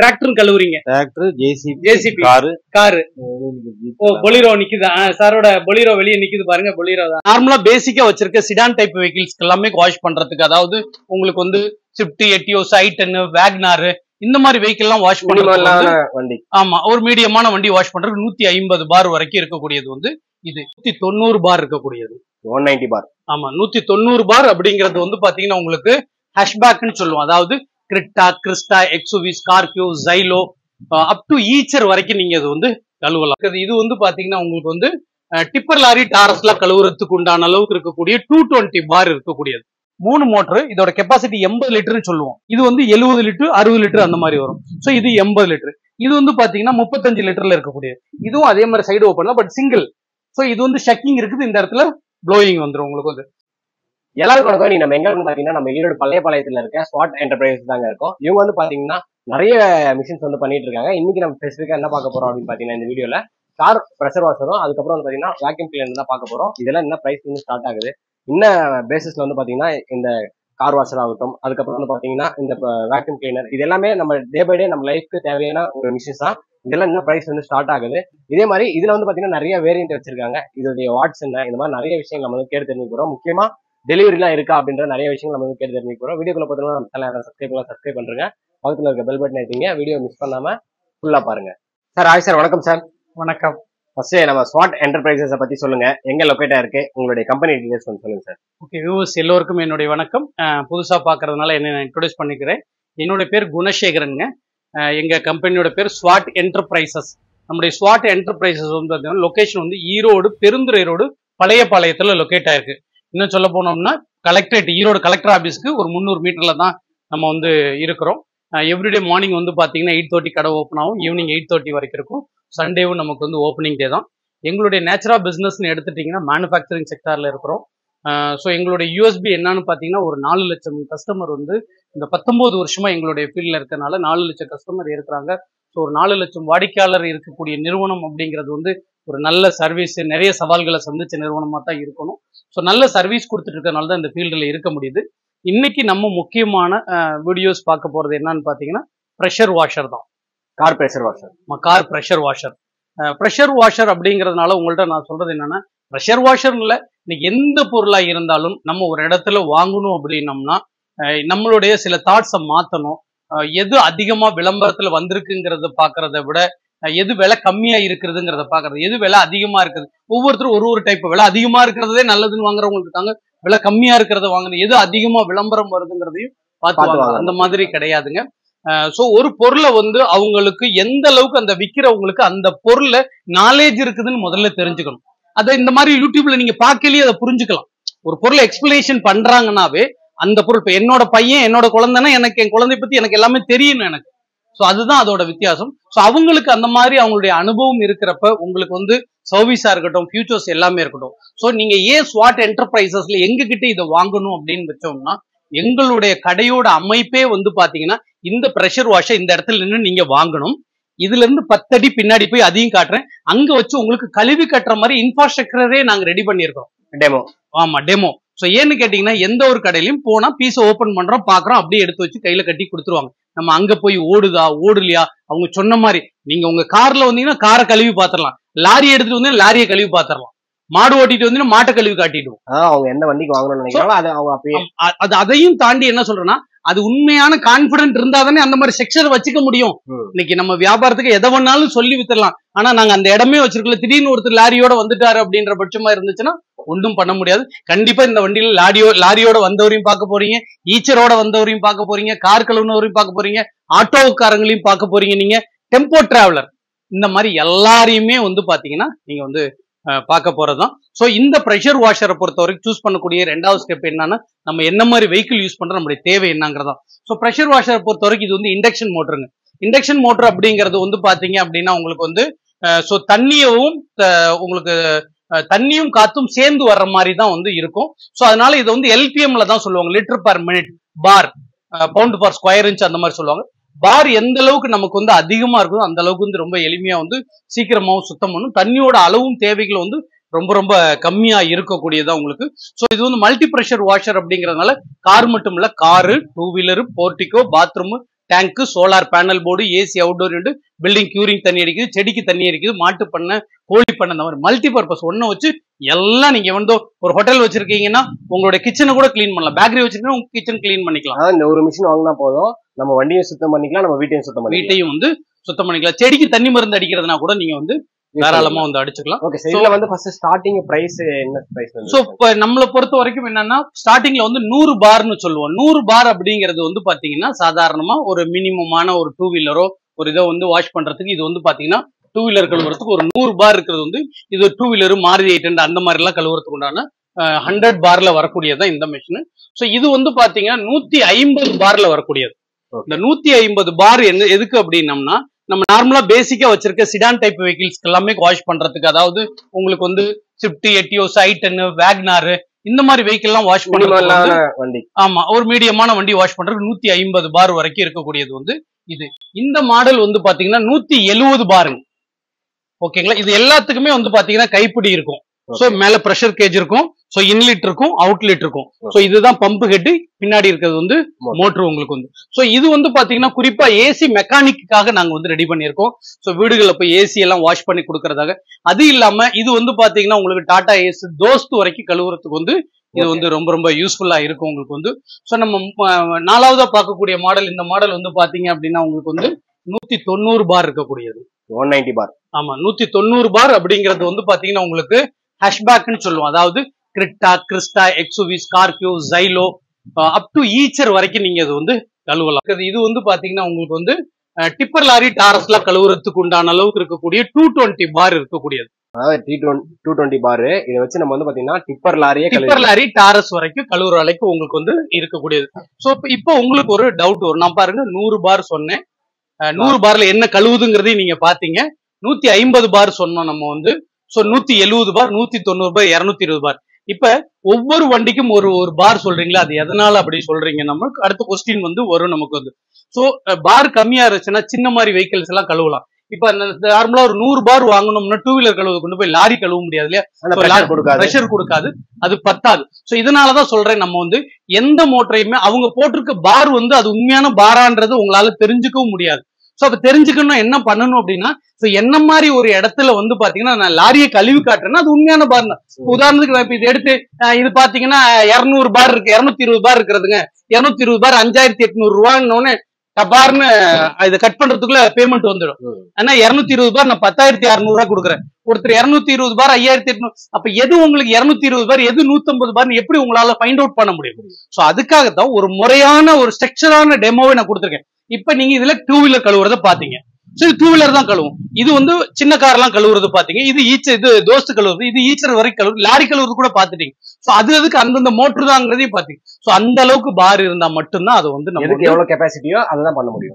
Tractor கழுவுறீங்க? Tractor, JCB, car. Oh, Bolero நிக்குது. சாரோட பொலிரோ வெளியே நிக்குது பாருங்க. பொலிரோ தான் நார்மலா பேசிக்கா வச்சிருக்க சிடான் டைப் வெஹிக்கிள்ஸ்க்கு எல்லாமே வாஷ் பண்றதுக்கு, அதாவது உங்களுக்கு வந்து ஸ்விஃப்ட், எட்டியோஸ், i10, வேக்னார் இந்த மாதிரி வெஹிக்கிள் எல்லாம் வாஷ் பண்றது வண்டி. ஆமா, ஒரு மீடியமான வண்டி வாஷ் பண்றதுக்கு 150 பார் வரைக்கும் இருக்கக்கூடியது வந்து இது. 190 பார் இருக்கக்கூடியது 190 பார். ஆமா, 190 பார் அப்படிங்கிறது வந்து பாத்தீங்கன்னா உங்களுக்கு ஹேஷ்பேக்னு சொல்லுவோம். அதாவது criteria, Crysta, XUV, Scorpio, Xylo up to Eicher வரைக்கும் நீங்க இது வந்து கழுவலாம். இது வந்து பாத்தீங்கன்னா உங்களுக்கு வந்து டிப்பர் லாரி, டாரஸ்ல கழுவுறதுக்கு உண்டான அளவுக்கு இருக்கக்கூடிய 220 பார் இருக்கக்கூடியது. 3 மோட்டர். இதோட கெப்பாசிட்டி 80 லிட்டர்னு சொல்லுவோம். இது வந்து 70 லிட்டர், 60 லிட்டர் அந்த மாதிரி வரும். சோ இது 80 லிட்டர். இது வந்து பாத்தீங்கன்னா 35 லிட்டர்ல இருக்கக்கூடியது. இதுவும் அதே மாதிரி சைடு ஓப்பன் தான், பட் சிங்கிள். சோ இது வந்து ஷக்கிங் இருக்குது, இந்த இடத்துல ப்ளோயிங் வந்துடும் உங்களுக்கு வந்து. எல்லாருக்கும் வணக்கம். நீ நம்ம எங்க இருந்து பாத்தீங்கன்னா நம்ம ஈரோடு பள்ளியபாளையத்துல இருக்க ஸ்வாட் என்டர்பிரைஸ் தாங்க இருக்கோம். இவங்க வந்து பாத்தீங்கன்னா நிறைய மிஷின்ஸ் வந்து பண்ணிட்டு இருக்காங்க. இன்னைக்கு நம்ம ஸ்பெசிஃபிக்கா என்ன பார்க்க போறோம் அப்படின்னு பாத்தீங்கன்னா இந்த வீடியோல கார் பிரஷர் வாஷரும், அதுக்கப்புறம் வந்து பாத்தீங்கன்னா வேக்யூம் கிளீனர் தான் பார்க்க போறோம். இதெல்லாம் என்ன பிரைஸ் வந்து ஸ்டார்ட் ஆகுது, என்ன பேசிஸ்ல வந்து பாத்தீங்கன்னா இந்த கார் வாஷர் ஆகட்டும், அதுக்கப்புறம் வந்து பாத்தீங்கன்னா இந்த வேக்யூம் கிளீனர், இது எல்லாமே நம்ம டே பை டே நம்ம லைஃப்க்கு தேவையான ஒரு மிஷின்ஸ் தான். இதெல்லாம் என்ன பிரைஸ் வந்து ஸ்டார்ட் ஆகுது. இதே மாதிரி இதுல வந்து பாத்தீங்கன்னா நிறைய வேரியன்ட் வச்சிருக்காங்க. இதோடைய வாட்ஸ் என்ன, இந்த மாதிரி நிறைய விஷயங்கள் நம்ம வந்து கேட்டு தெரிஞ்சுக்க போறோம். முக்கியமா டெலிவரிலாம் இருக்கா அப்படின்ற நிறைய விஷயங்கள் நம்ம வந்து கேட்டு தெரிஞ்சுக்க போறோம். வீடியோக்குள்ள பார்த்தீங்கன்னா நம்ம சேனலை சப்ஸ்கிரைப் பண்றேங்க. பக்கத்துல இருக்க பெல் பட்டன் எடுத்தீங்க, வீடியோ மிஸ் பண்ணாம ஃபுல்லா பாருங்க. சார், ஹாய் சார், வணக்கம் சார். வணக்கம். ஃபர்ஸ்ட் நம்ம ஸ்வாட் என்டர்பிரைசஸ் பத்தி சொல்லுங்க, எங்க லொகேட்டா இருக்கு, உங்களுடைய கம்பெனி டீடைல்ஸ் கொஞ்சம் சொல்லுங்க சார். ஓகே வியூவர்ஸ் எல்லோருக்கும் என்னுடைய வணக்கம். புதுசா பாக்குறதுனால என்ன இன்ட்ரோடியூஸ் பண்ணிக்கிறேன். என்னுடைய பேர் குணசேகரனுங்க. எங்க கம்பெனியோட பேர் ஸ்வாட் என்டர்பிரைசஸ். நம்முடைய ஸ்வாட் என்டர்பிரைசஸ் வந்து பார்த்தீங்கன்னா லொகேஷன் வந்து ஈரோடு பெருந்துறை ரோடு பழையபாளையத்துல லொகேட் ஆயிருக்கு. இன்னும் சொல்ல போனோம்னா கலெக்டரேட், ஈரோடு கலெக்டர் ஆபீஸ்க்கு ஒரு 300 மீட்டர்ல தான் நம்ம வந்து இருக்கிறோம். எவ்ரிடே மார்னிங் வந்து பாத்தீங்கன்னா 8:30 கடை ஓப்பன் ஆகும், ஈவினிங் 8:30 வரைக்கும் இருக்கும். சண்டேவும் நமக்கு வந்து ஓப்பனிங் டே தான். எங்களுடைய நேச்சரா பிசினஸ்ன்னு எடுத்துட்டீங்கன்னா மேனுஃபேக்சரிங் செக்டார்ல இருக்கிறோம். ஸோ எங்களுடைய யூஎஸ்பி என்னன்னு பார்த்தீங்கன்னா ஒரு 4 லட்சம் கஸ்டமர் வந்து இந்த 19 வருஷமா எங்களுடைய ஃபீல்டில் இருக்கிறனால 4 லட்சம் கஸ்டமர் இருக்கிறாங்க. ஸோ ஒரு 4 லட்சம் வாடிக்கையாளர் இருக்கக்கூடிய நிறுவனம் அப்படிங்கிறது வந்து ஒரு நல்ல சர்வீஸ், நிறைய சவால்களை சந்திச்ச நிறுவனமாக தான் இருக்கணும். ஸோ நல்ல சர்வீஸ் கொடுத்துட்டு இருக்கனால தான் இந்த ஃபீல்டில் இருக்க முடியுது. இன்னைக்கு நம்ம முக்கியமான வீடியோஸ் பார்க்க போறது என்னன்னு பார்த்தீங்கன்னா ப்ரெஷர் வாஷர் தான். Car pressure washer. Car pressure washer. Pressure washer அப்படிங்கிறதுனால உங்கள்கிட்ட நான் சொல்றது என்னன்னா, ப்ரெஷர் வாஷர் இல்ல, இன்னைக்கு எந்த பொருளா இருந்தாலும் நம்ம ஒரு இடத்துல வாங்கணும் அப்படின்னம்னா நம்மளுடைய சில தாட்ஸை மாத்தணும். எது அதிகமா விளம்பரத்துல வந்திருக்குங்கிறத பாக்குறத விட எது விலை கம்மியா இருக்கிறதுங்கிறத பாக்குறது, எது விலை அதிகமா இருக்குது. ஒவ்வொருத்தரும் ஒரு டைப் விலை அதிகமா இருக்கிறதே நல்லதுன்னு வாங்குறவங்களுக்கு இருக்காங்க, விலை கம்மியா இருக்கிறத வாங்குறது, எது அதிகமா விளம்பரம் வருதுங்கிறதையும் பார்த்து. அந்த மாதிரி கிடையாதுங்க. சோ ஒரு பொருளை வந்து அவங்களுக்கு எந்த அளவுக்கு அந்த விற்கிறவங்களுக்கு அந்த பொருள்ல நாலேஜ் இருக்குதுன்னு முதல்ல தெரிஞ்சுக்கணும். அதை இந்த மாதிரி யூடியூப்ல நீங்க பார்க்கலையே அதை புரிஞ்சுக்கலாம். ஒரு பொருளை எக்ஸ்பிளனேஷன் பண்றாங்கன்னாவே அந்த பொருள், இப்ப என்னோட பையன் என்னோட குழந்தைன்னா எனக்கு என் குழந்தை பத்தி எனக்கு எல்லாமே தெரியும் எனக்கு. ஸோ அதுதான் அதோட வித்தியாசம். ஸோ அவங்களுக்கு அந்த மாதிரி அவங்களுடைய அனுபவம் இருக்கிறப்ப உங்களுக்கு வந்து சர்வீஸா இருக்கட்டும், ஃபியூச்சர்ஸ் எல்லாமே இருக்கட்டும். ஸோ நீங்க ஏன் ஸ்வாட் என்டர்பிரைசஸ்ல எங்ககிட்ட இதை வாங்கணும் அப்படின்னு வச்சோம்னா, எங்களுடைய கடையோட அமைப்பே வந்து பாத்தீங்கன்னா இந்த ப்ரெஷர் வாஷை இந்த இடத்துல நின்று நீங்க வாங்கணும். இதுல இருந்து 10 அடி பின்னாடி போய் அதையும் காட்டுறேன். அங்க வச்சு உங்களுக்கு கழுவி கட்டுற மாதிரி இன்ஃப்ராஸ்ட்ரக்சரே நாங்க ரெடி பண்ணியிருக்கோம். டெமோ. ஆமா, டெமோ. ஸோ ஏன்னு கேட்டீங்கன்னா எந்த ஒரு கடையிலையும் போனா பீஸை ஓப்பன் பண்றோம், பாக்குறோம், அப்படியே எடுத்து வச்சு கையில கட்டி கொடுத்துருவாங்க. நம்ம அங்க போய் ஓடுதா ஓடலையா, அவங்க சொன்ன மாதிரி நீங்க உங்க கார்ல வந்தீங்கன்னா காரை கழுவி பாத்திரலாம், லாரி எடுத்துட்டு வந்து லாரியை கழுவி பாத்திரலாம், மாடு ஓட்டிட்டு வந்து மாட்டை கழுவி காட்டிடுவோம். அவங்க எந்த வண்டிக்கு வாங்கணும்னு நினைக்கிறாங்களோ அதையும் தாண்டி என்ன சொல்றேன்னா, அது உண்மையான கான்பிடன்ட் இருந்தா தானே அந்த மாதிரி செக்ஷன் வச்சுக்க முடியும். இன்னைக்கு நம்ம வியாபாரத்துக்கு எதை வேணாலும் சொல்லி வித்துடலாம், ஆனா நாங்க அந்த இடமே வச்சிருக்கல. திடீர்னு ஒருத்தர் லாரியோட வந்துட்டாரு அப்படின்ற பட்சமா இருந்துச்சுன்னா ஒன்றும் பண்ண முடியாது. கண்டிப்பா இந்த வண்டியில லாரியோட வந்தவரையும் பார்க்க போறீங்க, ஈச்சரோட வந்தவரையும் பார்க்க போறீங்க, கார் கழுவுனவரையும் பார்க்க போறீங்க, ஆட்டோக்காரங்களையும் பார்க்க போறீங்க, நீங்க டெம்போ டிராவலர், இந்த மாதிரி எல்லாரையுமே வந்து பாத்தீங்கன்னா நீங்க வந்து பார்க்க போறதுதான். சோ இந்த ப்ரெஷர் வாஷரை பொறுத்த வரைக்கும் சூஸ் பண்ணக்கூடிய 2வது ஸ்டெப் என்னன்னா, நம்ம என்ன மாதிரி வெஹிக்கிள் யூஸ் பண்றோம், நம்மளுடைய தேவை என்னங்கிறதா. சோ ப்ரெஷர் வாஷரை பொறுத்த வரைக்கும் இது வந்து இண்டக்ஷன் மோட்டருங்க. இண்டக்ஷன் மோட்டர் அப்படிங்கிறது வந்து பாத்தீங்க அப்படின்னா உங்களுக்கு வந்து சோ உங்களுக்கு தண்ணியும் காத்தும் சேர்ந்து வர்ற மாதிரி தான் வந்து இருக்கும். சோ அதனால இதை வந்து எல்பிஎம்ல தான் சொல்லுவாங்க, லிட்டர் பர் மினிட், பார், பவுண்ட் பர் ஸ்கொயர் இன்ச் அந்த மாதிரி சொல்லுவாங்க. பார் எந்த அளவுக்கு நமக்கு வந்து அதிகமா இருக்குதோ அந்த அளவுக்கு வந்து ரொம்ப எளிமையா வந்து சீக்கிரமாவும் சுத்தம் பண்ணும். தண்ணியோட அளவும் தேவைகள் வந்து ரொம்ப ரொம்ப கம்மியா இருக்கக்கூடியதா உங்களுக்கு. ஸோ இது வந்து மல்டி ப்ரெஷர் வாஷர் அப்படிங்கறதுனால கார் மட்டும் இல்ல, car, 2 wheeler, portico, bathroom, tank, solar panel board, AC outdoor unit, building curing தண்ணி அடிக்குது, செடிக்கு தண்ணி அடிக்குது, மாட்டு பண்ணை, கோழி பண்ணை, அந்த மாதிரி மல்டி பர்பஸ் ஒன்ன வச்சு எல்லாம் நீங்க வந்து ஒரு ஹோட்டல் வச்சிருக்கீங்கன்னா உங்களுடைய கிச்சனை கூட கிளீன் பண்ணலாம். பேக்கரி வச்சிருக்கீங்கன்னா உங்க கிச்சன் கிளீன் பண்ணிக்கலாம். இந்த ஒரு மிஷின் வாங்கினா போதும், நம்ம வண்டியும் சுத்தம் பண்ணிக்கலாம், நம்ம வீட்டையும் சுத்தம் பண்ணிக்கலாம். வீட்டையும் வந்து சுத்தம் பண்ணிக்கலாம். செடிக்கு தண்ணி மருந்து அடிக்கிறதுனா கூட நீங்க வந்து தாராளமா வந்து அடிச்சுக்கலாம். Okay sir. இதுல வந்து ஃபர்ஸ்ட் ஸ்டார்டிங் பிரைஸ் என்ன பிரைஸ் வந்து? சோ இப்ப நம்மள பொறுத்த வரைக்கும் என்னன்னா ஸ்டார்டிங்ல வந்து 100 பார்னு சொல்லுவோம். 100 பார் அப்படிங்கிறது வந்து பாத்தீங்கன்னா சாதாரணமா ஒரு மினிமமான ஒரு 2 வீலரோ ஒரு இதை வந்து வாஷ் பண்றதுக்கு இது வந்து பாத்தீங்கன்னா 2 வீலர் கழுவுறதுக்கு ஒரு 100 பார் இருக்கிறது வந்து இது 2 வீலர் மாருதி 800 அந்த மாதிரி எல்லாம் கழுவுறதுக்கு உண்டான 100 பார்ல வரக்கூடியதான் இந்த மிஷின். சோ இது வந்து பாத்தீங்கன்னா 150 பார்ல வரக்கூடியது. இந்த 150 பார் என்ன எதுக்கு அப்படின்னம்னா நம்ம நார்மலா பேசிக்கா வச்சிருக்க சிடான் டைப் வெஹிக்கிள்ஸ் எல்லாமே வாஷ் பண்றதுக்கு, அதாவது உங்களுக்கு வந்து ஸ்விஃப்ட், எட்டியோஸ், ஐ10, வேக்னார் இந்த மாதிரி வெஹிக்கிள் எல்லாம் வாஷ் பண்றதுக்கு வண்டி, ஆமா ஒரு மீடியமான வண்டி வாஷ் பண்றதுக்கு 150 பார் வரைக்கும் இருக்கக்கூடியது வந்து இது. இந்த மாடல் வந்து பாத்தீங்கன்னா 170 பாருங்க. ஓகேங்களா. இது எல்லாத்துக்குமே வந்து பாத்தீங்கன்னா கைப்பிடி இருக்கும். சோ மேல பிரஷர் கேஜ் இருக்கும், சோ இன்லெட் இருக்கும், அவுட்லெட் இருக்கும். சோ இதுதான் பம்ப் ஹெட், பின்னாடி இருக்கிறது வந்து மோட்டர் உங்களுக்கு வந்து. சோ இது வந்து பாத்தீங்கன்னா குறிப்பா ஏசி மெக்கானிக்காக நாங்க வந்து ரெடி பண்ணிருக்கோம். சோ வீடுகள்ல போய் ஏசி எல்லாம் வாஷ் பண்ணி கொடுக்கறதாக. அது இல்லாம இது வந்து பாத்தீங்கன்னா உங்களுக்கு டாடா ஏஸ், தோஸ்த் வரைக்கும் கழுவுறதுக்கு வந்து இது வந்து ரொம்ப ரொம்ப யூஸ்ஃபுல்லா இருக்கும் உங்களுக்கு வந்து. சோ நம்ம நாலாவதா பார்க்கக்கூடிய மாடல், இந்த மாடல் வந்து பாத்தீங்க அப்படின்னா உங்களுக்கு வந்து 190 பார் இருக்கக்கூடியது. 190 பார். ஆமா 190 பார் அப்படிங்கிறது வந்து பாத்தீங்கன்னா உங்களுக்கு ஹேஷ்பேக்னு சொல்லுவோம். அதாவது criteria, Crysta, XUV, Scorpio, Xylo up to Eicher வரைக்கும் நீங்க இது வந்து கழுவலாம். இது வந்து பாத்தீங்கன்னா உங்களுக்கு வந்து டிப்பர் லாரி, டாரஸ் எல்லாம் கழுவுறதுக்கு உண்டான அளவுக்கு இருக்கக்கூடிய 220 பார் இருக்கக்கூடியது. அதாவது 220 பார். இதை வச்சு நம்ம வந்து பாத்தீங்கன்னா டிப்பர் லாரி, டாரஸ் வரைக்கும் கழுவுற அளவுக்கு உங்களுக்கு வந்து இருக்கக்கூடியது. சோ இப்போ உங்களுக்கு ஒரு டவுட் வரும். நான் பாருங்க 100 பார் சொன்னேன், 100 பார்ல என்ன கழுவுதுங்கிறதையும் நீங்க பாத்தீங்க. 150 பார் சொன்னோம் நம்ம வந்து. சோ 170 பார், 190 பார், 220 பார். இப்ப ஒவ்வொரு வண்டிக்கும் ஒரு ஒரு பார் சொல்றீங்களா, அது எதனால அப்படி சொல்றீங்க? நமக்கு அடுத்த கொஸ்டின் வந்து வரும் நமக்கு வந்து. சோ பார் கம்மியா இருந்துச்சுன்னா சின்ன மாதிரி வெஹிக்கிள்ஸ் எல்லாம் கழுவலாம். இப்ப நார்மலா ஒரு 100 பார் வாங்கணும்னா 2 வீலர் கழுவு கொண்டு போய் லாரி கழுவ முடியாது இல்லையா, பிரஷர் கொடுக்காது, அது பத்தாது. சோ இதனாலதான் சொல்றேன், நம்ம வந்து எந்த மோட்டரையுமே அவங்க போட்டிருக்க பார் வந்து அது உண்மையான பாரான்றது உங்களால தெரிஞ்சுக்கவும் முடியாது. சோ அப்ப தெரிஞ்சுக்கணும் என்ன பண்ணணும் அப்படின்னா, என்ன மாதிரி ஒரு இடத்துல வந்து பாத்தீங்கன்னா நான் லாரியை கழுவி காட்டுறேன்னா அது உண்மையான பார் தான். உதாரணத்துக்கு நான் இப்ப இது எடுத்து இது பாத்தீங்கன்னா 200 பார் இருக்கு, 220 பார் இருக்கிறதுங்க. 220 பார் 5800 ரூபான்னு டபார்னு இதை கட் பண்றதுக்குள்ள பேமெண்ட் வந்துடும். ஆனா 220 பார் நான் 10,600 ரூபாய் கொடுக்குறேன். ஒருத்தர் 220 பார் 5,800. அப்ப எது உங்களுக்கு 220 பார், எது 150 பார் எப்படி உங்களால ஃபைண்ட் அவுட் பண்ண முடியும்? சோ அதுக்காகத்தான் ஒரு முறையான ஒரு ஸ்ட்ரக்சரான டெமோவை நான் கொடுத்துருக்கேன். இப்ப நீங்க இதுல 2 வீலர் கழுவுறத பாத்தீங்க. சரி 2 வீலர் தான் கழுவும். இது வந்து சின்ன கார் எல்லாம் கழுவுறது பாத்தீங்க. இது தோஸ்து கழுவுறது, இது ஈச்சர் வரைக்கும் கழுவுறது, லாரி கழுவுறது கூட பாத்துட்டீங்க. சோ அதுக்கு அந்தந்த மோட்டர் தாங்கிறதையும் பாத்தீங்க. சோ அந்த அளவுக்கு பார் இருந்தா மட்டும்தான் அது வந்து நம்ம எவ்வளவு கெபாசிட்டியோ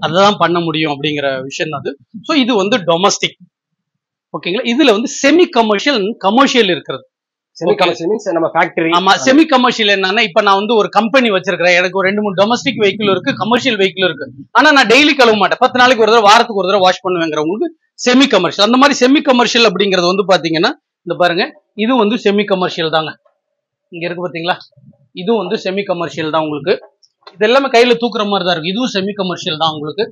அதான் பண்ண முடியும் அப்படிங்கிற விஷயம் அது. சோ இது வந்து டொமஸ்டிக். ஓகேங்களா. இதுல வந்து செமி கமர்ஷியல் இருக்கிறது. செமி கமர்ஷியல் என்னன்னா, இப்ப நான் வந்து ஒரு கம்பெனி வச்சிருக்கிறேன், எனக்கு ஒரு 2-3 டொமஸ்டிக் வெஹிக்கிள் இருக்கு, கமர்ஷியல் வெஹிக்கிள் இருக்கு. ஆனா நான் டெய்லி கழுவ மாட்டேன், 10 நாளைக்கு ஒரு தடவை, வாரத்துக்கு ஒரு தடவை வாஷ் பண்ணுவேங்கிறவங்களுக்கு செமி கமர்ஷியல். அந்த மாதிரி செமி கமர்ஷியல் அப்படிங்கிறது வந்து பாத்தீங்கன்னா இந்த பாருங்க, இது வந்து செமி கமர்ஷியல் தாங்க. இங்க இருக்கு பாத்தீங்களா, இது வந்து செமி கமர்ஷியல் தான் உங்களுக்கு. இது எல்லாமே கையில தூக்குற மாதிரி தான் இருக்கு. இதுவும் செமி கமர்ஷியல் தான் உங்களுக்கு,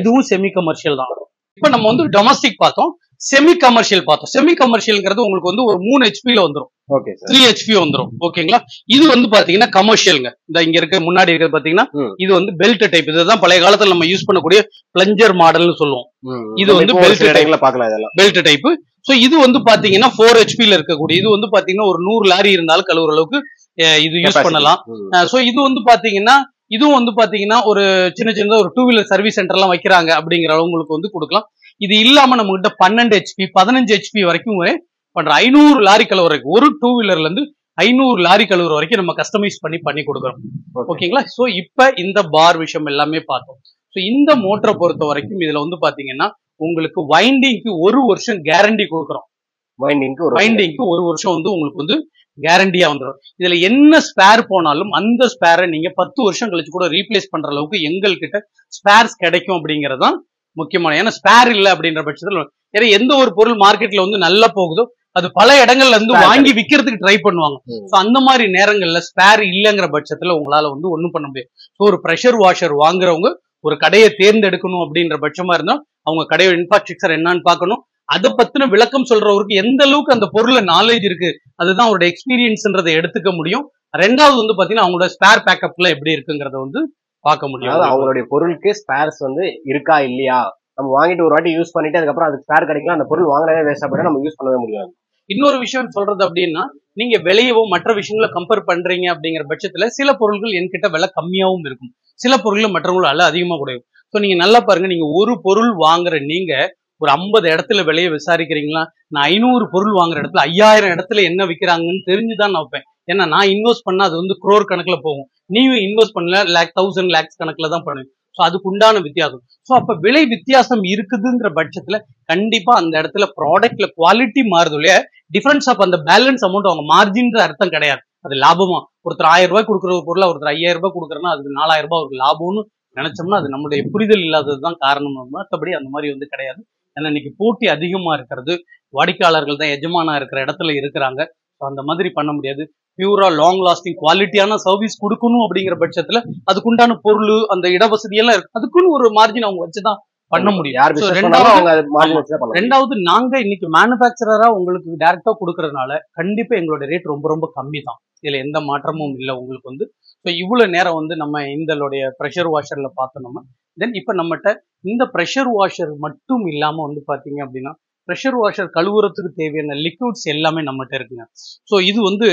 இதுவும் செமி கமர்ஷியல் தான். இப்ப நம்ம வந்து டொமஸ்டிக் பார்த்தோம், செமி கமர்ஷியல் பார்த்தோம். செமி கமர்ஷியல்ங்கிறது உங்களுக்கு வந்து ஒரு 3 HP வந்துரும், 3 HP வந்துரும். ஓகேங்களா. இது வந்து பாத்தீங்கன்னா கமர்ஷியலுங்க. இந்த இங்க இருக்க முன்னாடி இருக்கிறது பாத்தீங்கன்னா இது வந்து பெல்ட் டைப். இதுதான் பழைய காலத்துல நம்ம யூஸ் பண்ணக்கூடிய பிளஞ்சர் மாடல்னு சொல்லுவோம். இது வந்து பெல்ட் டைப். சோ இது வந்து பாத்தீங்கன்னா 4 HP இருக்கக்கூடிய, இது வந்து பாத்தீங்கன்னா ஒரு 100 லாரி இருந்தாலும் கழுவுற அளவுக்கு இது யூஸ் பண்ணலாம். சோ இது வந்து பாத்தீங்கன்னா இதுவும் வந்து பாத்தீங்கன்னா ஒரு சின்ன ஒரு 2 வீலர் சர்வீஸ் சென்டர் எல்லாம் வைக்கிறாங்க அப்படிங்கிற அவங்களுக்கு வந்து கொடுக்கலாம். இது இல்லாம நம்ம கிட்ட 12 HP 15 HP வரைக்கும் பண்ற 500 லாரி கழுவுற வரைக்கும், ஒரு 2 வீலர்ல இருந்து 500 லாரி கழுவுற வரைக்கும் நம்ம கஸ்டமைஸ் பண்ணி கொடுக்குறோம். ஓகேங்களா. சோ இப்ப இந்த பார் விஷயம் எல்லாமே பார்த்தோம். சோ இந்த மோட்டரை பொறுத்த வரைக்கும் இதுல வந்து பாத்தீங்கன்னா உங்களுக்கு வைண்டிங்க்கு 1 வருஷம் கேரண்டி கொடுக்குறோம். வைண்டிங்க்கு 1 வருஷம் வந்து உங்களுக்கு வந்து கேரண்டியா வந்துடும். இதுல என்ன ஸ்பேர் போனாலும் அந்த ஸ்பேரை நீங்க 10 வருஷம் கழிச்சு கூட ரீப்ளேஸ் பண்ற அளவுக்கு எங்கள்கிட்ட ஸ்பேர்ஸ் கிடைக்கும் அப்படிங்கறதுதான் முக்கியமான. ஏன்னா ஸ்பேர் இல்ல அப்படின்ற பட்சத்துல, ஏன்னா எந்த ஒரு பொருள் மார்க்கெட்ல வந்து நல்லா போகுதோ அது பல இடங்கள்ல இருந்து வாங்கி விக்கிறதுக்கு ட்ரை பண்ணுவாங்க. சோ அந்த மாதிரி நேரங்கள்ல ஸ்பேர் இல்லங்கிற பட்சத்துல உங்களால வந்து ஒண்ணும் பண்ண முடியாது. சோ ஒரு பிரஷர் வாஷர் வாங்குறவங்க ஒரு கடையை தேர்ந்தெடுக்கணும் அப்படின்ற பட்சமா இருந்தா அவங்க கடையோட இன்ஃப்ராஸ்ட்ரக்சர் என்னன்னு பார்க்கணும். அதை பத்தின விளக்கம் சொல்றவருக்கு எந்த அளவுக்கு அந்த பொருள்ல நாலேஜ் இருக்கு, அதுதான் அவரோட எக்ஸ்பீரியன்ஸ்ன்றதை எடுத்துக்க முடியும். ரெண்டாவது வந்து பாத்தீங்கன்னா அவங்களோட ஸ்பேர் பேக்கப்ல எப்படி இருக்குங்கிறத வந்து பார்க்க முடியும். அதாவது அவங்களுடைய பொருளுக்கு ஸ்பேர்ஸ் வந்து இருக்கா இல்லையா, நம்ம வாங்கிட்டு ஒரு வாட்டி யூஸ் பண்ணிட்டு அதுக்கப்புறம் அதுக்கு ஸ்பேர் கிடைக்கலாம், அந்த பொருள் வாங்கினதே வேஸ்டா போயிட்டா நம்ம யூஸ் பண்ணவே முடியாது. இன்னொரு விஷயம் சொல்றது அப்படின்னா, நீங்க விலையவோ மற்ற விஷயங்களை கம்பேர் பண்றீங்க அப்படிங்கிற பட்சத்துல சில பொருட்கள் என்கிட்ட விலை கம்மியாவும் இருக்கும், சில பொருட்கள் மற்றவங்கள அதிகமா கூட இருக்கும். ஸோ நீங்க நல்லா பாருங்க, நீங்க ஒரு பொருள் வாங்குற நீங்க ஒரு 50 இடத்துல விலையை விசாரிக்கிறீங்களா? நான் 500 பொருள் வாங்குற இடத்துல 5000 இடத்துல என்ன விற்கிறாங்கன்னு தெரிஞ்சுதான் நான் வைப்பேன். ஏன்னா நான் இன்வெஸ்ட் பண்ணா அது வந்து crore கணக்குல போகும், நீயும் இன்வெஸ்ட் பண்ணல தௌசண்ட் லேக்ஸ் கணக்குல தான் பண்ணுவீங்க. ஸோ அதுக்கு உண்டான வித்தியாசம். ஸோ அப்ப விலை வித்தியாசம் இருக்குதுன்ற பட்சத்துல கண்டிப்பா அந்த இடத்துல ப்ராடக்ட்ல குவாலிட்டி மாறுது இல்லையா, டிஃபரன்ஸ் ஆஃப் அந்த பேலன்ஸ் அமௌண்ட் அவங்க மார்ஜின்ற அர்த்தம் கிடையாது. அது லாபமா ஒருத்தர் 1000 ரூபாய் கொடுக்குற ஒரு பொருளை ஒருத்தர் 5000 ரூபாய் கொடுக்குறேன்னா அதுக்கு 4000 ரூபாய் ஒரு லாபம்னு நினைச்சோம்னா அது நம்மளுடைய புரிதல் இல்லாததுதான் காரணம். மற்றபடி அந்த மாதிரி வந்து கிடையாது. ஏன்னா இன்னைக்கு போட்டி அதிகமா இருக்கிறது, வாடிக்கையாளர்கள் தான் எஜமானா இருக்கிற இடத்துல இருக்கிறாங்க. அந்த மாதிரி பண்ண முடியாது. பியூரா லாங் லாஸ்டிங் குவாலிட்டியான சர்வீஸ் கொடுக்கணும் அப்படிங்கிற பட்சத்துல அதுக்குண்டான பொருள் அந்த இடவசதி எல்லாம் இருக்கு, அதுக்குன்னு ஒரு மார்ஜின் அவங்க வச்சுதான் பண்ண முடியும். ரெண்டாவது நாங்க இன்னைக்கு மேனுபேக்சரரா உங்களுக்கு டைரக்டா கொடுக்கறதுனால கண்டிப்பா எங்களோட ரேட் ரொம்ப ரொம்ப கம்மி தான், இதுல எந்த மாற்றமும் இல்லை உங்களுக்கு வந்து. ஸோ இவ்வளவு நேரம் வந்து நம்ம இந்தளுடைய ப்ரெஷர் வாஷர்ல பார்த்தோம் நம்ம. தென் இப்ப நம்மகிட்ட இந்த ப்ரெஷர் வாஷர் மட்டும் இல்லாம வந்து பாத்தீங்க அப்படின்னா ப்ரெஷர் வாஷர் கழுவுறதுக்கு தேவையான லிக்விட்ஸ் எல்லாமே நம்மகிட்ட இருக்குங்க. ஸோ இது வந்து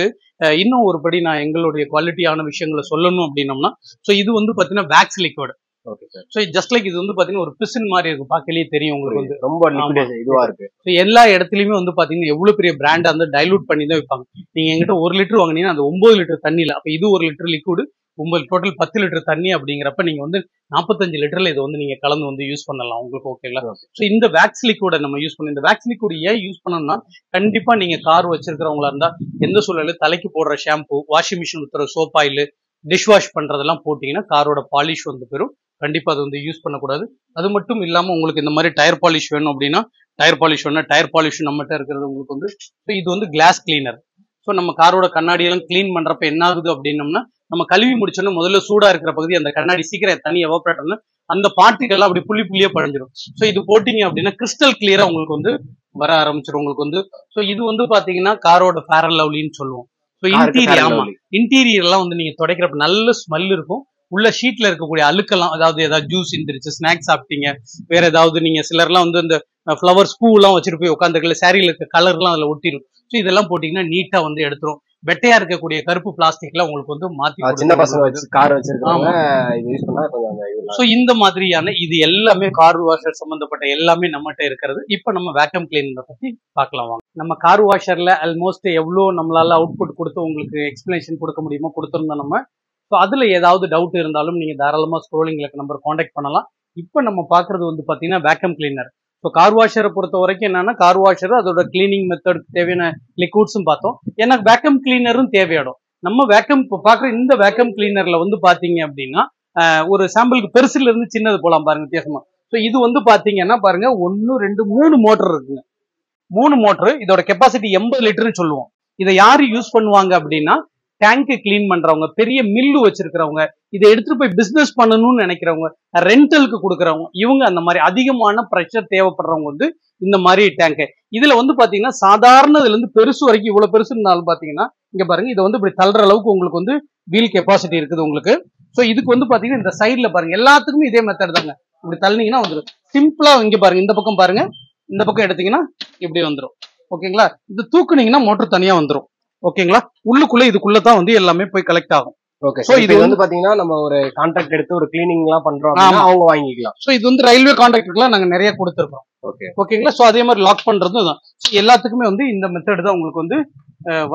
இன்னும் ஒருபடி நான் எங்களுடைய குவாலிட்டியான விஷயங்களை சொல்லணும் அப்படின்னோம்னா, ஸோ இது வந்து பாத்தீங்கன்னா wax liquid. Okay sir. So just like இது வந்து பாத்தீங்கன்னா ஒரு பிசின் மாதிரி இருக்கும், பார்க்கலையே தெரியும் உங்களுக்கு வந்து ரொம்ப இதுவா இருக்கு. ஸோ எல்லா இடத்துலயுமே வந்து பாத்தீங்கன்னா எவ்வளவு பெரிய பிராண்டா வந்து டைலூட் பண்ணி தான் வைப்பாங்க. நீங்க எங்கிட்ட 1 லிட்டர் வாங்கினீங்கன்னா அது 9 லிட்டர் தண்ணியில, அப்ப இது 1 லிட்டர் லிக்விட், உங்களுக்கு டோட்டல் 10 லிட்டர் தண்ணி அப்படிங்கிறப்ப நீங்க வந்து 45 லிட்டர்ல இதை வந்து நீங்க கலந்து வந்து யூஸ் பண்ணலாம் உங்களுக்கு. ஓகேங்களா? ஸோ இந்த வேக்ஸ் லிக்விட நம்ம யூஸ் பண்ணி, இந்த வேக்ஸ் லிக்விட் ஏன் யூஸ் பண்ணணும்னா, கண்டிப்பா நீங்க கார் வச்சிருக்கிறவங்களா இருந்தா எந்த சூழல தலைக்கு போடுற ஷாம்பு, வாஷிங் மிஷின் ஊத்துற சோப் ஆயில், டிஷ் வாஷ் பண்றதெல்லாம் போட்டீங்கன்னா காரோட பாலிஷ் வந்து பெறும். கண்டிப்பா அது வந்து யூஸ் பண்ணக்கூடாது. அது மட்டும் இல்லாம உங்களுக்கு இந்த மாதிரி டயர் பாலிஷ் வேணும் அப்படின்னா டயர் பாலிஷ் வேணும், டயர் பாலிஷ் நம்மகிட்ட இருக்கிறது உங்களுக்கு வந்து இது வந்து கிளாஸ் கிளீனர். ஸோ நம்ம காரோட கண்ணாடியெல்லாம் கிளீன் பண்றப்ப என்ன ஆகுது அப்படின்னம்னா, நம்ம கழுவி முடிச்சோன்னா முதல்ல சூடா இருக்கிற பகுதி அந்த கண்ணாடி சீக்கிரம் தண்ணி எவாப்ரேட் பண்ண அந்த பார்ட்டிகள்லாம் அப்படி புள்ளியே பழஞ்சிடும். ஸோ இது போட்டீங்க அப்படின்னா கிறிஸ்டல் கிளியரா உங்களுக்கு வந்து வர ஆரம்பிச்சிடும் உங்களுக்கு வந்து. ஸோ இது வந்து பாத்தீங்கன்னா காரோட ஃபேர் அண்ட் லவ்லின்னு சொல்லுவோம். ஸோ இன்டீரியர், ஆமா இன்டீரியர் எல்லாம் வந்து நீங்க துடைக்கிறப்ப நல்ல ஸ்மெல் இருக்கும். உள்ள ஷீட்ல இருக்கக்கூடிய அழுக்கெல்லாம், அதாவது ஏதாவது ஜூஸ் இருந்துருச்சு, ஸ்நாக்ஸ் சாப்பிட்டீங்க, வேற ஏதாவது நீங்க சிலர்லாம் வந்து இந்த ஃபிளவர்ஸ் பூலாம் வச்சுட்டு போய் உட்காந்துருக்கல சாரியில இருக்க கலர்லாம் அதுல ஒட்டிடும். ஸோ இதெல்லாம் போட்டீங்கன்னா நீட்டா வந்து எடுத்துரும். வெட்டையா இருக்கக்கூடிய கருப்பு பிளாஸ்டிக்லாம் உங்களுக்கு வந்து மாத்தி, சின்ன பசங்க வச்சு கார் வச்சிருக்காங்க இது யூஸ் பண்ணா கொஞ்சம். ஸோ இந்த மாதிரியான இது எல்லாமே கார் வாஷர் சம்பந்தப்பட்ட எல்லாமே நம்மகிட்ட இருக்கிறது. இப்போ நம்ம வேக்கம் கிளீனர் பத்தி பார்க்கலாம் வாங்க. நம்ம கார் வாஷர்ல ஆல்மோஸ்ட் எவ்வளோ நம்மளால அவுட்புட் கொடுத்து உங்களுக்கு எக்ஸ்பிளனேஷன் கொடுக்க முடியுமோ கொடுத்துருந்தோம் நம்ம. ஸோ அதுல ஏதாவது டவுட் இருந்தாலும் நீங்க தாராளமா ஸ்க்ரோலிங்ல நம்பர் காண்டாக்ட் பண்ணலாம். இப்போ நம்ம பாக்குறது வந்து பாத்தீங்கன்னா வேக்கம் கிளீனர். ஸோ கார் வாஷரை பொறுத்த வரைக்கும் என்னன்னா, கார் வாஷர் அதோட கிளீனிங் மெத்தடுக்கு தேவையான லிக்விட்ஸும் பார்த்தோம், ஏன்னா வேக்கம் கிளீனரும் தேவையாடும். நம்ம வேக்கம் பாக்குற இந்த வேக்கம் கிளீனர்ல வந்து பாத்தீங்க அப்படின்னா ஒரு சாம்பிளுக்கு பெருசுல இருந்து சின்னது போலாம் பாருங்க வித்தியாசமா. ஸோ இது வந்து பாத்தீங்கன்னா பாருங்க 1 2 3 மோட்டர் இருக்குங்க. 3 மோட்டர், இதோட கெப்பாசிட்டி 80 லிட்டர்னு சொல்லுவோம். இதை யாரு யூஸ் பண்ணுவாங்க அப்படின்னா, டேங்க் கிளீன் பண்றவங்க, பெரிய மில்லு வச்சிருக்கிறவங்க, இதை எடுத்துட்டு போய் பிசினஸ் பண்ணணும்னு நினைக்கிறவங்க, ரெண்டலுக்கு கொடுக்குறவங்க, இவங்க அந்த மாதிரி அதிகமான ப்ரெஷர் தேவைப்படுறவங்க வந்து இந்த மாதிரி டேங்க். இதுல வந்து பாத்தீங்கன்னா சாதாரணதுல இருந்து பெருசு வரைக்கும் இவ்வளவு பெருசு இருந்தாலும் பாத்தீங்கன்னா இங்க பாருங்க, இதை வந்து இப்படி தள்ளுற அளவுக்கு உங்களுக்கு வந்து வீல் கெப்பாசிட்டி இருக்குது உங்களுக்கு. ஸோ இதுக்கு வந்து பாத்தீங்கன்னா இந்த சைட்ல பாருங்க எல்லாத்துக்குமே இதே மெத்தட் தாங்க. இப்படி தள்ளினீங்கன்னா வந்துடும் சிம்பிளா. இங்க பாருங்க, இந்த பக்கம் பாருங்க, இந்த பக்கம் எடுத்தீங்கன்னா இப்படி வந்துடும். ஓகேங்களா? இது தூக்குனீங்கன்னா மோட்டர் தனியா வந்துடும். ஓகேங்களா? உள்ளுக்குள்ள இதுக்குள்ளதான் வந்து எல்லாமே போய் கலெக்ட் ஆகும். ஓகே. சோ இது வந்து பாத்தீங்கன்னா நம்ம ஒரு கான்ட்ராக்ட் எடுத்து ஒரு கிளீனிங் எல்லாம் பண்றோம் அப்படினா அவங்க வாங்கிக்கலாம். சோ இது வந்து ரயில்வே கான்ட்ராக்டர்லாம் நாங்க நிறைய கொடுத்திருக்கோம். ஓகே ஓகேங்களா? சோ அதே மாதிரி லாக் பண்றதும் தான். எல்லாத்துக்குமே வந்து இந்த மெத்தட் தான் உங்களுக்கு வந்து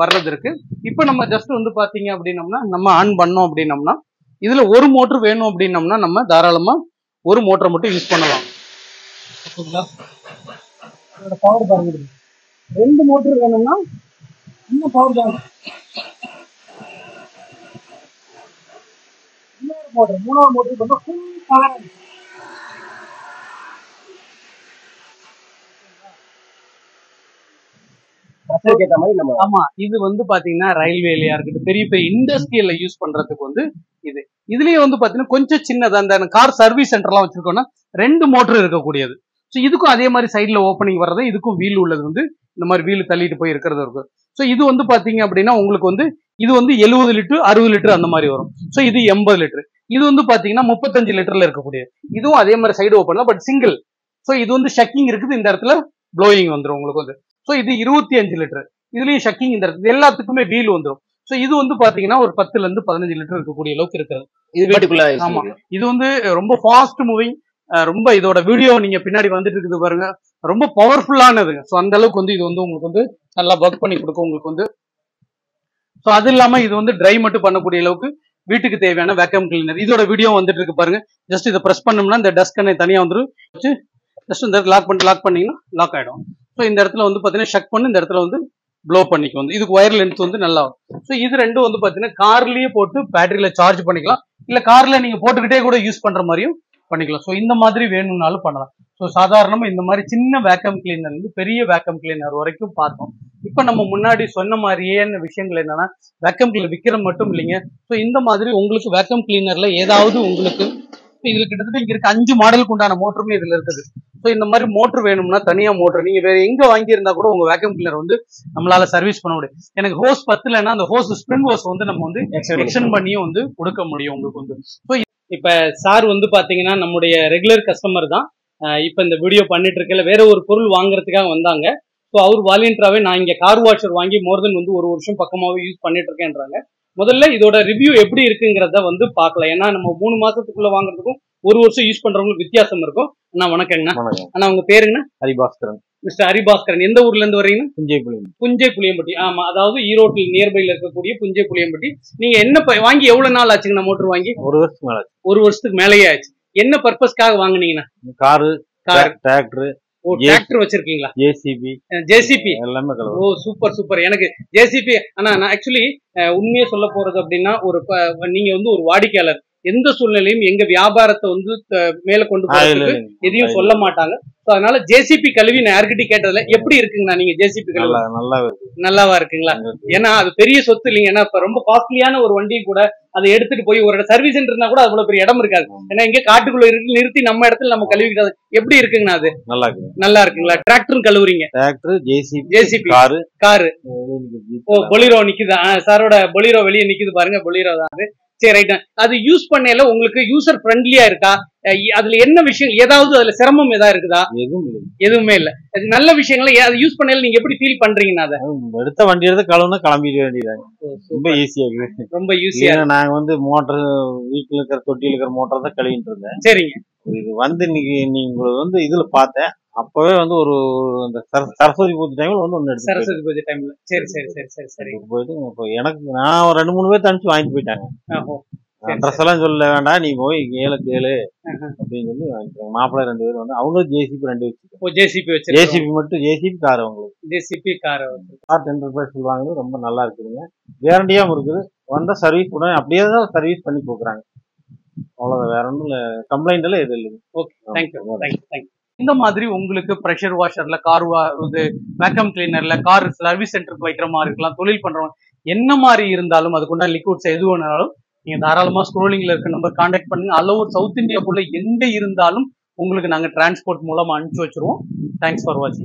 வர்றது இருக்கு. இப்போ நம்ம ஜஸ்ட் வந்து பாத்தீங்க அப்படின்னம்னா, நம்ம ஆன் பண்ணோம் அப்படின்னம்னா, இதுல ஒரு மோட்டர் வேணும் அப்படின்னம்னா நம்ம தாராளமா ஒரு மோட்டரை மட்டும் யூஸ் பண்ணலாம். ஓகேங்களா? இதோட பவர் பாருங்க, 2 மோட்டர் வேணும்னா இன்னும் பவர் தான். இன்னொரு மோட்டர், 3வது மோட்டருக்கு வந்து ஃபுல் பவர். ஆமா, இது வந்து பாத்தீங்கன்னா ரயில்வேலயா இருக்கட்டும், பெரிய பெரிய இண்டஸ்ட்ரியல்ல யூஸ் பண்றதுக்கு வந்து இது இதுலயே வந்து பாத்தீங்கன்னா கொஞ்சம் சின்னதா அந்த கார் சர்வீஸ் சென்டர்லாம் வச்சிருக்கோம்னா 2 மோட்டர் இருக்கக்கூடியது. ஸோ இதுக்கும் அதே மாதிரி சைட்ல ஓப்பனிங் வர்றது, இதுக்கும் வீல் உள்ளது வந்து இந்த மாதிரி வீல் தள்ளிட்டு போய் இருக்கிறது இருக்கும். ஸோ இது வந்து பாத்தீங்க அப்படின்னா உங்களுக்கு வந்து இது வந்து 70 லிட்டர் 60 லிட்டர் அந்த மாதிரி வரும். ஸோ இது 80 லிட்டர். இது வந்து பாத்தீங்கன்னா 35 லிட்டர்ல இருக்கக்கூடியது. இதுவும் அதே மாதிரி சைடு ஓப்பன் தான், பட் சிங்கிள். ஸோ இது வந்து ஷக்கிங் இருக்குது, இந்த இடத்துல ப்ளோயிங் வந்துடும் உங்களுக்கு வந்து. ஸோ இது 25 லிட்டர். இதுலயும் ஷக்கிங் இந்த இடத்துல எல்லாத்துக்குமே வீல் வந்துடும். ஸோ இது வந்து பாத்தீங்கன்னா ஒரு 10ல இருந்து 15 லிட்டர் இருக்கக்கூடிய அளவுக்கு இருக்கிறது. இது வீட்டுக்குள்ள ஆமா, இது வந்து ரொம்ப ஃபாஸ்ட் மூவிங். ரொம்ப இதோட வீடியோ நீங்க பின்னாடி வந்துட்டு இருக்குது பாருங்க, ரொம்ப பவர்ஃபுல்லானதுங்க. ஸோ அந்த அளவுக்கு வந்து இது வந்து உங்களுக்கு வந்து நல்லா ஒர்க் பண்ணி கொடுக்கும் உங்களுக்கு வந்து. ஸோ அது இல்லாம இது வந்து ட்ரை மட்டும் பண்ணக்கூடிய அளவுக்கு வீட்டுக்கு தேவையான வேக்கம் கிளீனர். இதோட வீடியோ வந்துட்டு இருக்கு பாருங்க. ஜஸ்ட் இதை பிரஸ் பண்ணோம்னா இந்த டஸ்ட் கண்ணை தனியா வந்துடும். ஜஸ்ட் இந்த லாக் பண்ணீங்கன்னா லாக் ஆயிடும். ஸோ இந்த இடத்துல வந்து பாத்தீங்கன்னா ஷக் பண்ணி இந்த இடத்துல வந்து ப்ளோ பண்ணிக்கும். இதுக்கு ஒயர் லென்த் வந்து நல்லா. ஸோ இது ரெண்டும் வந்து பாத்தீங்கன்னா கார்லயே போட்டு பேட்டரியில சார்ஜ் பண்ணிக்கலாம், இல்ல கார்ல நீங்க போட்டுக்கிட்டே கூட யூஸ் பண்ற மாதிரியும் பண்ணிக்கலாம். ஸோ இந்த மாதிரி வேணும்னாலும் பண்ணலாம். ஸோ சாதாரணமா இந்த மாதிரி சின்ன வேக்கம் கிளீனர் வந்து பெரிய வேக்கம் கிளீனர் வரைக்கும் பார்த்தோம். இப்ப நம்ம முன்னாடி சொன்ன மாதிரியே விஷயங்கள் என்னன்னா, வேக்கம் கிளீனர் விற்கிற மட்டும் இல்லைங்க. ஸோ இந்த மாதிரி உங்களுக்கு வேக்கம் கிளீனர்ல ஏதாவது உங்களுக்கு இதுல கிட்டத்தட்ட இங்க இருக்க 5 மாடலுக்கு உண்டான மோட்டருமே இதுல இருக்குது. ஸோ இந்த மாதிரி மோட்டர் வேணும்னா தனியா மோட்டர் நீங்க வேற எங்க வாங்கியிருந்தா கூட உங்க வேக்கம் கிளீனர் வந்து நம்மளால சர்வீஸ் பண்ண முடியும். எனக்கு ஹோஸ் பத்தலைன்னா அந்த ஹோஸ் ஸ்ப்ரிங் ஹோஸ் வந்து நம்ம வந்து எக்ஸ்டெண்ட் பண்ணியும் வந்து கொடுக்க முடியும் உங்களுக்கு வந்து. ஸோ இப்ப சார் வந்து பாத்தீங்கன்னா நம்முடைய ரெகுலர் கஸ்டமர் தான். இப்ப இந்த வீடியோ பண்ணிட்டு இருக்கல வேற ஒரு பொருள் வாங்குறதுக்காக வந்தாங்க. ஸோ அவர் வாலண்டியராகவே நான் இங்க கார் வாஷர் வாங்கி மோர் தென் வந்து 1 வருஷம் பக்கமாவே யூஸ் பண்ணிட்டு இருக்கேன்றாங்க. முதல்ல இதோட ரிவ்யூ எப்படி இருக்குங்கிறத வந்து பார்க்கலாம். ஏன்னா நம்ம 3 மாசத்துக்குள்ள வாங்குறதுக்கும் 1 வருஷம் யூஸ் பண்றவங்களுக்கு வித்தியாசம் இருக்கும். அண்ணா வணக்கங்கண்ணா. அண்ணா உங்க பேருங்கண்ணா? ஹரிபாஸ்கரன். மிஸ்டர் ஹரிபாஸ்கரன். எந்த ஊர்ல இருந்து வரீங்க? புஞ்சை புளியம்பட்டி. ஆமா, அதாவது ஈரோட்டில் நியர்பைல இருக்கக்கூடிய புஞ்சை புளியம்பட்டி. நீங்க என்ன வாங்கி எவ்வளவு நாள் ஆச்சுங்கண்ணா மோட்டர் வாங்கி? 1 வருஷத்துக்கு மேல. 1 வருஷத்துக்கு மேலேயே ஆச்சு. என்ன பர்பஸ்க்காக வாங்குனீங்கண்ணா? Car, tractor. டிராக்டர் வச்சிருக்கீங்களா? ஜேசிபி எல்லாமே. Oh super. எனக்கு ஜேசிபி ஆனா நான் ஆக்சுவலி உண்மையா சொல்ல போறது அப்படின்னா, நீங்க வந்து ஒரு வாடிக்கையாளர் எந்த சூழ்நிலையும் எங்க வியாபாரத்தை வந்து மேல கொண்டு போறதுக்கு எதையும் சொல்ல மாட்டாங்க. அதனால ஜேசிபி கழுவி நான் யார்கிட்டயும் கேட்டதுல எப்படி இருக்குங்கண்ணா? நீங்க ஜேசிபி கழுவி நல்லாவா இருக்குங்களா? ஏன்னா அது பெரிய சொத்து இல்லைங்க. ஏன்னா இப்ப ரொம்ப காஸ்ட்லியான ஒரு வண்டியும் கூட அதை எடுத்துட்டு போய் ஒரு சர்வீஸ் சென்டர் இருந்தா கூட அவ்வளவு பெரிய இடம் இருக்காது. ஏன்னா இங்க காட்டுக்குள்ள நிறுத்தி நம்ம இடத்துல நம்ம கழுவிக்கிறது எப்படி இருக்குங்கண்ணா? அது நல்லா இருக்குங்களா? டிராக்டரும் கழுவுறீங்க? JCB car. ஓ பொலிரோ நிக்குது. சாரோட பொலிரோ வெளியே நிக்குது பாருங்க. பொலிரோ தான் அது. சரி ரைட். அது யூஸ் பண்ணல உங்களுக்கு யூசர் ஃப்ரெண்ட்லியா இருக்கா? அதுல என்ன விஷயம், ஏதாவது அதுல சிரமம் ஏதாவது இருக்குதா? எதுவுமே இல்ல. நல்ல விஷயங்களை அது யூஸ் பண்ணல நீங்க எப்படி ஃபீல் பண்றீங்கன்னா? அதை எடுத்த வண்டி எடுத்து கழுவுனா கிளம்பிட வேண்டியதாங்க. ரொம்ப ஈஸியா இருக்கு. ரொம்ப ஈஸியா. நாங்க வந்து மோட்டர் வீட்டுல இருக்கிற தொட்டியில இருக்கிற மோட்டர் தான் கழுவிட்டு இருந்தேன். சரிங்க. இது வந்து நீங்க வந்து இதுல பார்த்தேன். அப்பவே வந்து ஒரு சரஸ்வதி பூஜை டைம்ல வந்து ஒண்ணு எடுத்து. சரஸ்வதி பூஜை டைம்ல. சரி போயிட்டு இப்போ எனக்கு நான் ஒரு 2-3 பேர் தனிச்சு வாங்கிட்டு போயிட்டாங்க. அட்ரஸ் எல்லாம் சொல்ல வேண்டாம், நீ போய் கேளு அப்படின்னு சொல்லி வாங்கிட்டாங்க. மாப்பிள்ளை 2 பேர் வந்து அவங்க ஜேசிபி 2 வச்சு. ஜேசிபி மட்டும் ஜேசிபி கார் அவங்களுக்கு. ஜேசிபி கார் என்டர்பிரைஸ் சொல்லுவாங்க. ரொம்ப நல்லா இருக்குதுங்க. கேரண்டியாவும் இருக்குது. வந்தா சர்வீஸ் உடனே அப்படியே தான் சர்வீஸ் பண்ணி கொடுக்குறாங்க. அவ்வளவுதான், வேற ஒன்றும் கம்ப்ளைண்ட் எல்லாம் எதுவும் இல்லைங்க. Okay, thank you. இந்த மாதிரி உங்களுக்கு ப்ரெஷர் வாஷர்ல, கார் வேக்கம் கிளீனர்ல, கார் சர்வீஸ் சென்டருக்கு வைக்கிற மாதிரி இருக்கலாம், தொழில் பண்றவங்க என்ன மாதிரி இருந்தாலும் அதுக்குண்டா லிக்விட்ஸ் எது வேணாலும் நீங்க தாராளமா ஸ்க்ரோலிங்ல இருக்க நம்பர் கான்டாக்ட் பண்ணுங்க. ஆல் ஓவர் சவுத் இந்தியாக்குள்ள எங்க இருந்தாலும் உங்களுக்கு நாங்க டிரான்ஸ்போர்ட் மூலமா அனுப்பிச்சு வச்சிருவோம். தேங்க்ஸ் ஃபார் வாட்சிங்.